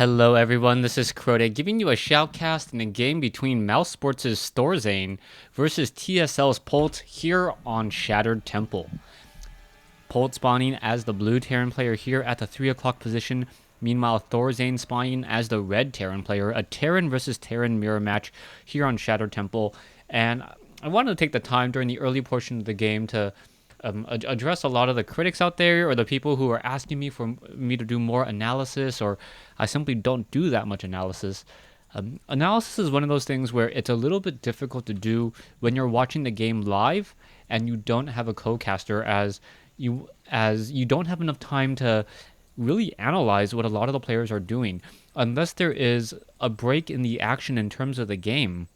Hello everyone, this is Crota giving you a shoutcast in a game between Mouse Sports' Thorzain versus TSL's Polt here on Shattered Temple. Polt spawning as the blue Terran player here at the 3 o'clock position. Meanwhile, Thorzain spawning as the red Terran player. A Terran versus Terran mirror match here on Shattered Temple. And I wanted to take the time during the early portion of the game to address a lot of the critics out there or the people who are asking me for me to do more analysis, or I simply don't do that much analysis. Analysis is one of those things where it's a little bit difficult to do when you're watching the game live and you don't have a co-caster, as you don't have enough time to really analyze what a lot of the players are doing unless there is a break in the action in terms of the game.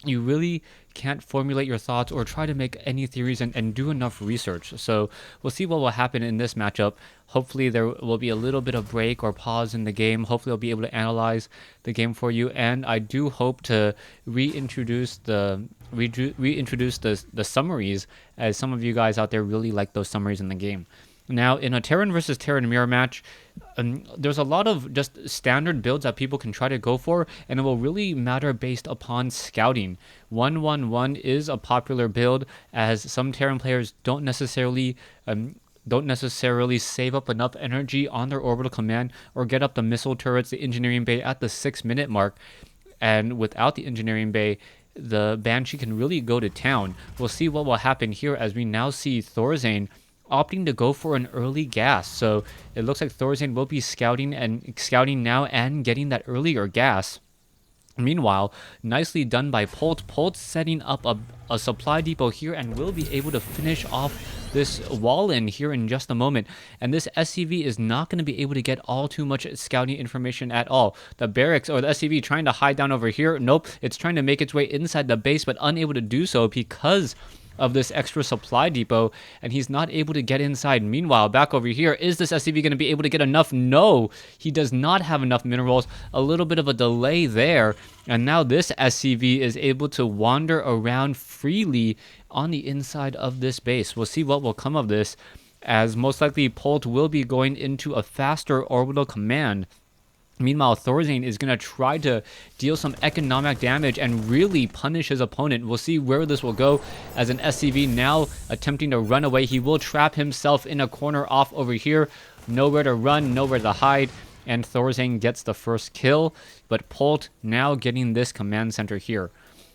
You really can't formulate your thoughts or try to make any theories and do enough research. So we'll see what will happen in this matchup. Hopefully there will be a little bit of break or pause in the game. Hopefully I'll be able to analyze the game for you. And I do hope to reintroduce the summaries, as some of you guys out there really like those summaries in the game. Now, in a Terran versus Terran mirror match, there's a lot of just standard builds that people can try to go for, and it will really matter based upon scouting. 1-1-1 is a popular build, as some Terran players don't necessarily save up enough energy on their orbital command or get up the missile turrets, the engineering bay at the 6-minute mark. And without the engineering bay, the Banshee can really go to town. We'll see what will happen here as we now see Thorzain opting to go for an early gas. So it looks like Thorzain will be scouting now and getting that earlier gas. Meanwhile, nicely done by Polt. Polt setting up a supply depot here and will be able to finish off this wall in here in just a moment. And this SCV is not going to be able to get all too much scouting information at all. The barracks, or the SCV, trying to hide down over here. Nope, it's trying to make its way inside the base, but unable to do so because of this extra supply depot, and he's not able to get inside. Meanwhile, back over here, is this SCV going to be able to get enough? No, he does not have enough minerals. A little bit of a delay there, and now this SCV is able to wander around freely on the inside of this base. We'll see what will come of this, as most likely Polt will be going into a faster orbital command. Meanwhile, Thorzain is going to try to deal some economic damage and really punish his opponent. We'll see where this will go, as an SCV now attempting to run away. He will trap himself in a corner off over here. Nowhere to run, nowhere to hide, and Thorzain gets the first kill. But Polt now getting this command center here.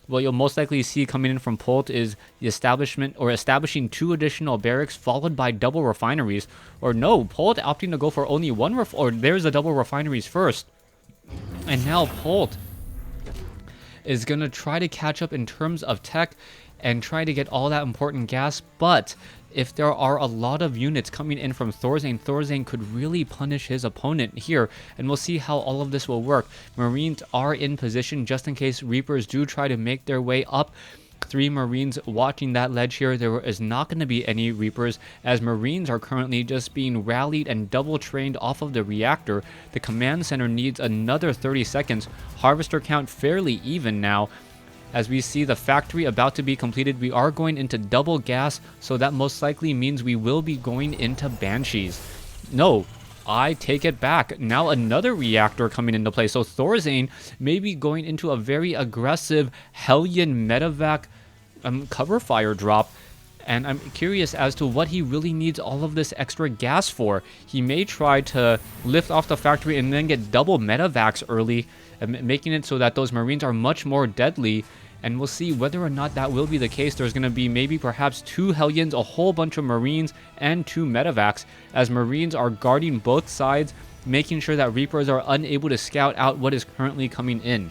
What you'll most likely see coming in from Polt is the establishing 2 additional barracks followed by double refineries. Or no, Polt opting to go for only 1 or there's the double refineries first. And now Polt is going to try to catch up in terms of tech and try to get all that important gas, but if there are a lot of units coming in from Thorzain, Thorzain could really punish his opponent here, and we'll see how all of this will work. Marines are in position just in case Reapers do try to make their way up. 3 Marines watching that ledge here. There is not going to be any Reapers, as Marines are currently just being rallied and double trained off of the reactor. The command center needs another 30 seconds. Harvester count fairly even now. As we see the factory about to be completed, we are going into double gas, so that most likely means we will be going into Banshees. No, I take it back. Now another reactor coming into play. So Thorzain may be going into a very aggressive Hellion medevac cover fire drop. And I'm curious as to what he really needs all of this extra gas for. He may try to lift off the factory and then get double medevacs early, making it so that those Marines are much more deadly. And we'll see whether or not that will be the case. There's going to be maybe perhaps 2 Hellions, a whole bunch of Marines, and 2 medevacs, as Marines are guarding both sides, making sure that Reapers are unable to scout out what is currently coming in.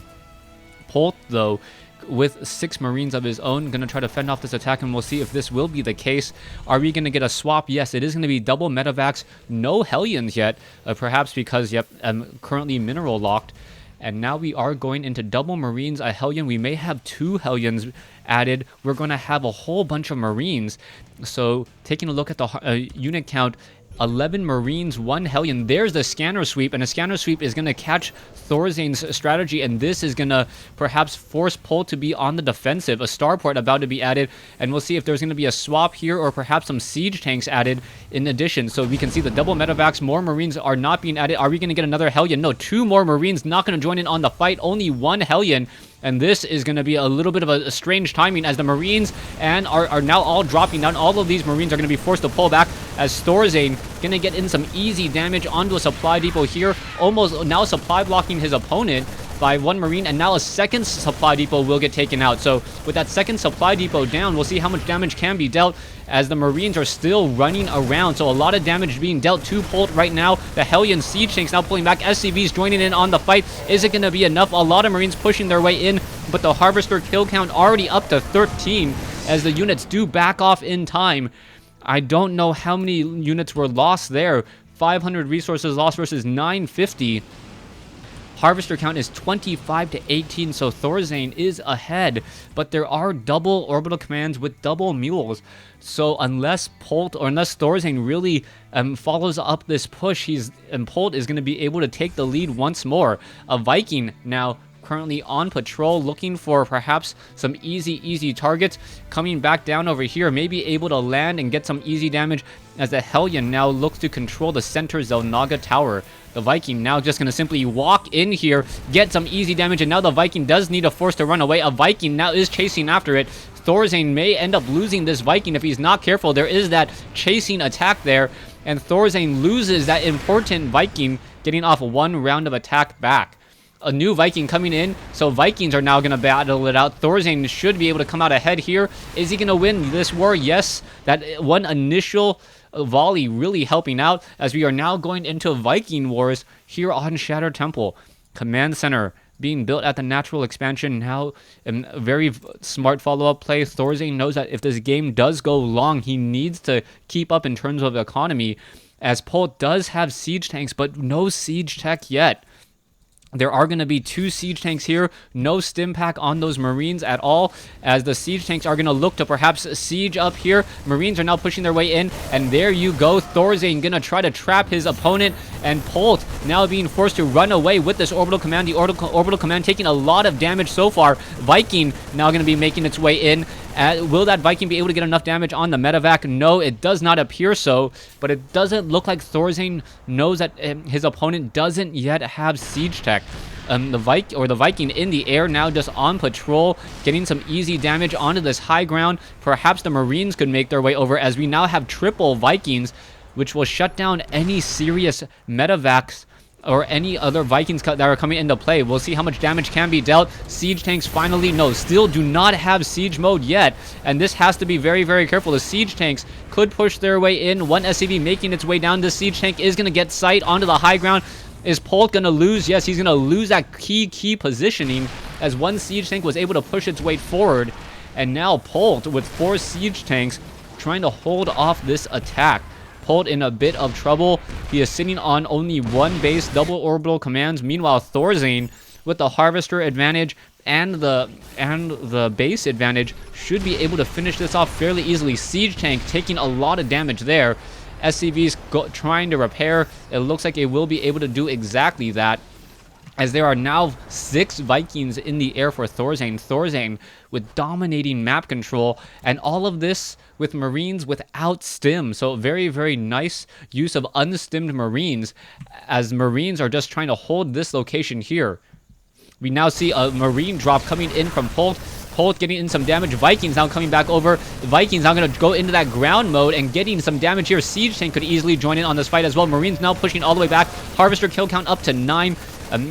Polt, though, with 6 Marines of his own, going to try to fend off this attack, and we'll see if this will be the case. Are we going to get a swap? Yes, it is going to be double medevacs, no Hellions yet, perhaps because, yep, I'm currently mineral locked. And now we are going into double Marines, a Hellion. We may have 2 Hellions added. We're going to have a whole bunch of Marines. So taking a look at the unit count, 11 Marines, 1 Hellion. There's the scanner sweep, and a scanner sweep is going to catch Thorzain's strategy, and this is going to perhaps force Polt to be on the defensive. A starport about to be added, and we'll see if there's going to be a swap here or perhaps some siege tanks added in addition. So we can see the double medevacs, more Marines are not being added. Are we going to get another Hellion? No, 2 more Marines not going to join in on the fight, only 1 Hellion. And this is going to be a little bit of a strange timing as the Marines are now all dropping down. All of these Marines are going to be forced to pull back as Thorzain going to get in some easy damage onto a supply depot here. Almost now supply blocking his opponent by 1 Marine, and now a second supply depot will get taken out. So with that second supply depot down, we'll see how much damage can be dealt as the Marines are still running around. So a lot of damage being dealt to Polt right now. The Hellion siege tanks now pulling back. SCVs joining in on the fight. Is it going to be enough? A lot of Marines pushing their way in, but the Harvester kill count already up to 13 as the units do back off in time. I don't know how many units were lost there. 500 resources lost versus 950. Harvester count is 25 to 18, so Thorzain is ahead, but there are double orbital commands with double mules. So unless Polt or unless Thorzain really follows up this push, Polt is going to be able to take the lead once more. A Viking now currently on patrol, looking for perhaps some easy targets, coming back down over here, maybe able to land and get some easy damage as the Hellion now looks to control the center Zelnaga tower. The Viking now just going to simply walk in here, get some easy damage, and now the Viking does need a force to run away. A Viking now is chasing after it. Thorzain may end up losing this Viking if he's not careful. There is that chasing attack there, and Thorzain loses that important Viking, getting off 1 round of attack back. A new Viking coming in, so Vikings are now going to battle it out. Thorzain should be able to come out ahead here. Is he going to win this war? Yes, that one initial volley really helping out as we are now going into Viking wars here on Shattered Temple. Command center being built at the natural expansion now. A very smart follow-up play. Thorzain knows that if this game does go long, he needs to keep up in terms of economy, as Polt does have siege tanks, but no siege tech yet. There are going to be 2 siege tanks here, no stim pack on those Marines at all, as the siege tanks are going to look to perhaps siege up here. Marines are now pushing their way in, and there you go. Thorzain going to try to trap his opponent, and Polt now being forced to run away with this orbital command. The orbital command taking a lot of damage so far. Viking now going to be making its way in. Will that Viking be able to get enough damage on the medevac? No, it does not appear so, but it doesn't look like Thorzain knows that his opponent doesn't yet have siege tech. The Viking in the air now just on patrol, getting some easy damage onto this high ground. Perhaps the Marines could make their way over, as we now have triple Vikings, which will shut down any serious medevacs or any other Vikings that are coming into play. We'll see how much damage can be dealt. Siege tanks finally, no, still do not have siege mode yet, and this has to be very careful. The siege tanks could push their way in. 1 SCV making its way down. This siege tank is going to get sight onto the high ground. Is Polt going to lose? Yes, he's going to lose that key positioning, as 1 siege tank was able to push its way forward, and now Polt with 4 siege tanks trying to hold off this attack. Polt in a bit of trouble. He is sitting on only 1 base, double orbital commands. Meanwhile, Thorzain, with the Harvester advantage and the base advantage, should be able to finish this off fairly easily. Siege tank taking a lot of damage there. SCVs trying to repair. It looks like it will be able to do exactly that, as there are now 6 Vikings in the air for Thorzain. Thorzain with dominating map control, and all of this with Marines without stim. So very nice use of unstimmed Marines, as Marines are just trying to hold this location here. We now see a Marine drop coming in from Polt. Polt getting in some damage. Vikings now coming back over. Vikings now going to go into that ground mode and getting some damage here. Siege tank could easily join in on this fight as well. Marines now pushing all the way back. Harvester kill count up to 9.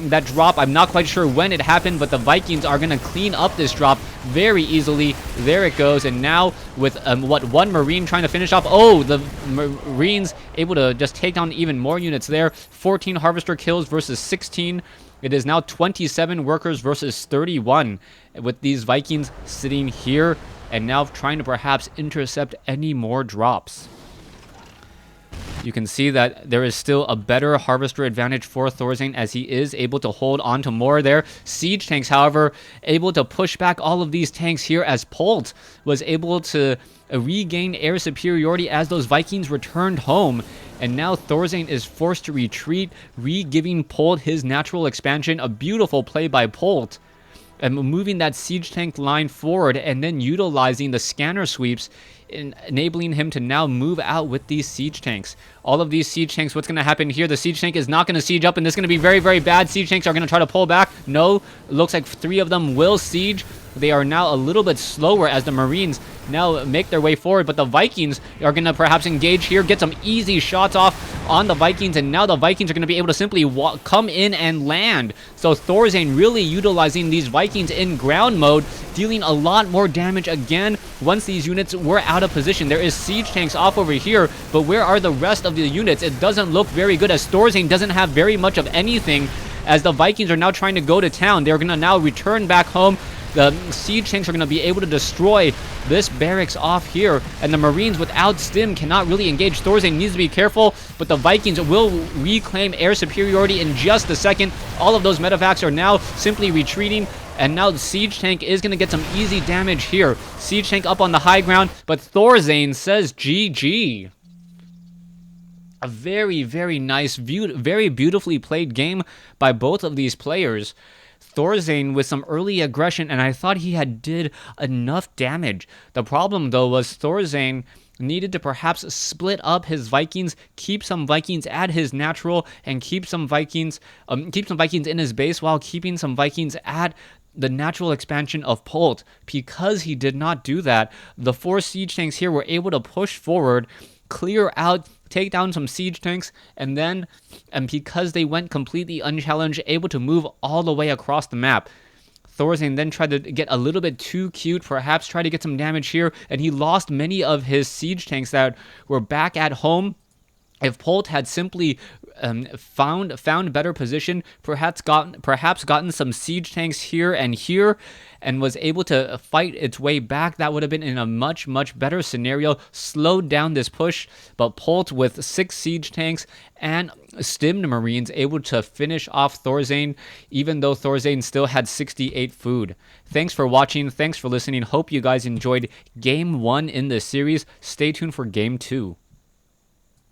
That drop, I'm not quite sure when it happened, but the Vikings are going to clean up this drop very easily. There it goes. And now with, 1 Marine trying to finish off. Oh, the Marines able to just take down even more units there. 14 Harvester kills versus 16. It is now 27 workers versus 31, with these Vikings sitting here and now trying to perhaps intercept any more drops. You can see that there is still a better Harvester advantage for Thorzain, as he is able to hold on to more there. Siege tanks, however, able to push back all of these tanks here, as Polt was able to regain air superiority as those Vikings returned home. And now Thorzain is forced to retreat, re-giving Polt his natural expansion. A beautiful play by Polt. And moving that siege tank line forward and then utilizing the scanner sweeps, enabling him to now move out with these siege tanks. All of these siege tanks, what's going to happen here? The siege tank is not going to siege up, and this is going to be very, very bad. Siege tanks are going to try to pull back. No, it looks like 3 of them will siege. They are now a little bit slower as the Marines now make their way forward, but the Vikings are going to perhaps engage here, get some easy shots off on the Vikings, and now the Vikings are going to be able to simply come in and land. So Thorzain really utilizing these Vikings in ground mode, dealing a lot more damage again once these units were out of position. There is siege tanks off over here, but where are the rest of the units? It doesn't look very good as Thorzain doesn't have very much of anything as the Vikings are now trying to go to town. They're going to now return back home. The siege tanks are going to be able to destroy this barracks off here, and the Marines without stim cannot really engage. Thorzain needs to be careful, but the Vikings will reclaim air superiority in just a second. All of those medevacs are now simply retreating, and now the siege tank is going to get some easy damage here. Siege tank up on the high ground, but Thorzain says GG. A very, very nice, very beautifully played game by both of these players. Thorzain with some early aggression, and I thought he did enough damage. The problem, though, was Thorzain needed to perhaps split up his Vikings, keep some Vikings at his natural, and keep some Vikings in his base while keeping some Vikings at the natural expansion of Polt. Because he did not do that, the 4 siege tanks here were able to push forward, clear out, take down some siege tanks, and because they went completely unchallenged, able to move all the way across the map. Thorzain then tried to get a little bit too cute, perhaps try to get some damage here, and he lost many of his siege tanks that were back at home. If Polt had simply found better position, perhaps gotten some siege tanks here, and was able to fight its way back, that would have been in a much, much better scenario, slowed down this push. But Polt with 6 siege tanks and stimmed Marines able to finish off Thorzain, even though Thorzain still had 68 food. Thanks for watching, thanks for listening, hope you guys enjoyed Game 1 in this series. Stay tuned for Game 2.